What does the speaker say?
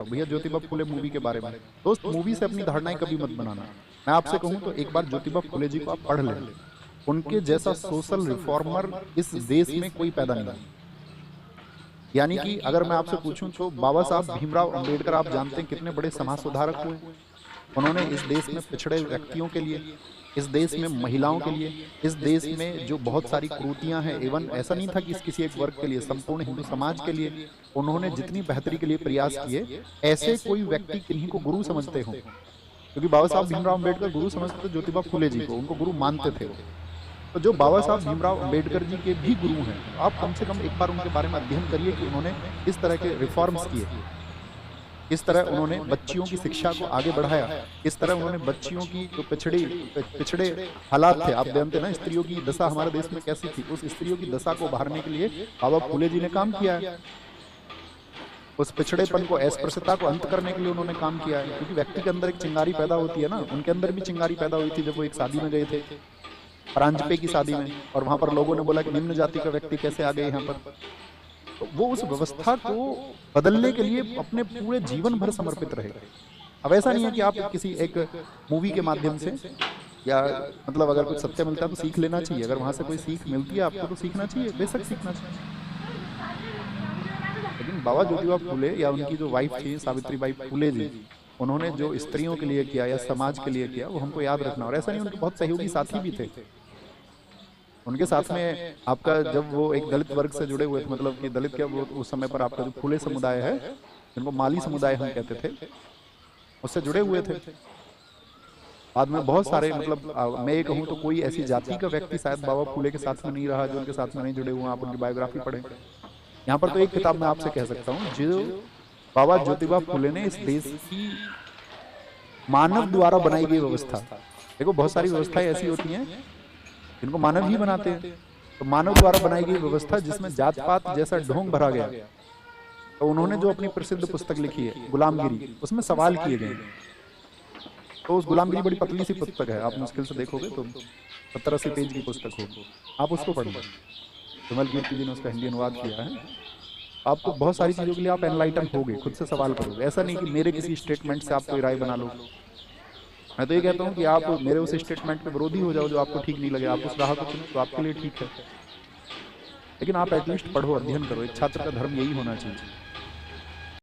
भैया ज्योतिबा फुले मूवी के बारे में। दोस्त, मूवी से अपनी धारणाएं कभी मत बनाना। मैं आपसे कहूं तो एक बार ज्योतिबा फुले जी को आप पढ़ लें। उनके जैसा सोशल रिफॉर्मर इस देश में कोई पैदा नहीं हुआ। यानी कि अगर मैं आपसे पूछूं तो बाबा साहब भीमराव अंबेडकर आप जानते हैं कितने बड़े समाज सुधारक हुए। उन्होंने इस देश में पिछड़े व्यक्तियों के लिए, इस देश में महिलाओं के लिए, इस देश में जो बहुत सारी कुरीतियां हैं, एवं ऐसा नहीं था कि किसी एक वर्ग के लिए, संपूर्ण हिंदू समाज के लिए उन्होंने जितनी बेहतरी के लिए प्रयास किए, ऐसे कोई व्यक्ति किन्हीं को गुरु समझते हो? क्योंकि बाबा साहब भीमराव अंबेडकर गुरु समझते थे ज्योतिबा फुले जी को, उनको गुरु मानते थे। तो जो बाबा साहब भीमराव अंबेडकर जी के भी गुरु हैं, आप कम से कम एक बार उनके बारे में अध्ययन करिए कि उन्होंने इस तरह के रिफॉर्म्स किए, इस तरह उन्होंने बच्चियों की शिक्षा को आगे बढ़ाया, इस तरह उन्होंने बच्चियों की जो पिछड़े हालात थे, आप जानते ना स्त्रियों की दशा हमारे देश में कैसी थी, उस स्त्रियों की दशा को उभारने के लिए बाबा फुले जी ने काम किया है। उस पिछड़ेपन को, अस्पृश्यता को अंत करने के लिए उन्होंने काम किया है। क्योंकि व्यक्ति के अंदर एक चिंगारी पैदा होती है ना, उनके अंदर भी चिंगारी पैदा हुई थी जब वो एक शादी में गए थे, परांजपे की शादी में, और वहां पर लोगों ने बोला कि निम्न जाति का व्यक्ति कैसे आ गए यहाँ पर। तो वो उस व्यवस्था को बदलने के लिए अपने पूरे जीवन भर समर्पित रहे। अब ऐसा नहीं है कि आप किसी एक मूवी के माध्यम से, या मतलब अगर कुछ सत्य मिलता है तो सीख लेना चाहिए, अगर वहां से कोई सीख मिलती है आपको तो सीखना चाहिए, बेशक सीखना चाहिए। लेकिन बाबा ज्योतिबा फुले या उनकी जो वाइफ थी सावित्रीबाई फुले जी, उन्होंने जो स्त्रियों के लिए किया या समाज के लिए किया, वो हमको याद रखना। और ऐसा नहीं, उनके बहुत सहयोगी साथी भी थे उनके साथ में। आपका जब वो एक दलित वर्ग से जुड़े हुए थे, मतलब कि दलित क्या, वो उस समय पर आपका जो फुले समुदाय है, जिनको माली समुदाय हम कहते थे, उससे जुड़े हुए थे। बाद में बहुत सारे, मतलब मैं ये कहूँ तो कोई ऐसी जाति का व्यक्ति शायद बाबा फुले के साथ में नहीं रहा जो उनके साथ में नहीं जुड़े हुए। आप उनकी बायोग्राफी पढ़ें। यहाँ पर तो एक किताब मैं आपसे कह सकता हूँ जो बाबा ज्योतिबा फुले ने इस देश की मानव द्वारा बनाई गई व्यवस्था, देखो बहुत सारी व्यवस्थाएं ऐसी होती हैं जिनको मानव ही बनाते हैं, तो मानव द्वारा बनाई गई व्यवस्था जिसमें जात पात जैसा ढोंग भरा गया, तो उन्होंने जो अपनी प्रसिद्ध पुस्तक लिखी है गुलामगिरी, उसमें सवाल किए गए। तो उस गुलामगिरी बड़ी पतली सी पुस्तक है, आप मुश्किल से देखोगे तो 70-80 पेज की पुस्तक होगी, आप उसको पढ़ो। विमल कीर्ति जी ने उसका हिंदी अनुवाद किया है। आपको बहुत सारी चीजों के लिए आप एनलाइटन होगे, खुद से सवाल करोगे। ऐसा नहीं कि मेरे किसी स्टेटमेंट से आप कोई राय बना लो। मैं तो ये कहता हूँ कि आप मेरे उस स्टेटमेंट पे विरोधी हो जाओ जो आपको ठीक नहीं लगे, आप उस राह को चुनो तो आपके लिए ठीक है, लेकिन आप एटलीस्ट पढ़ो, अध्ययन करो। एक छात्र का धर्म यही होना चाहिए।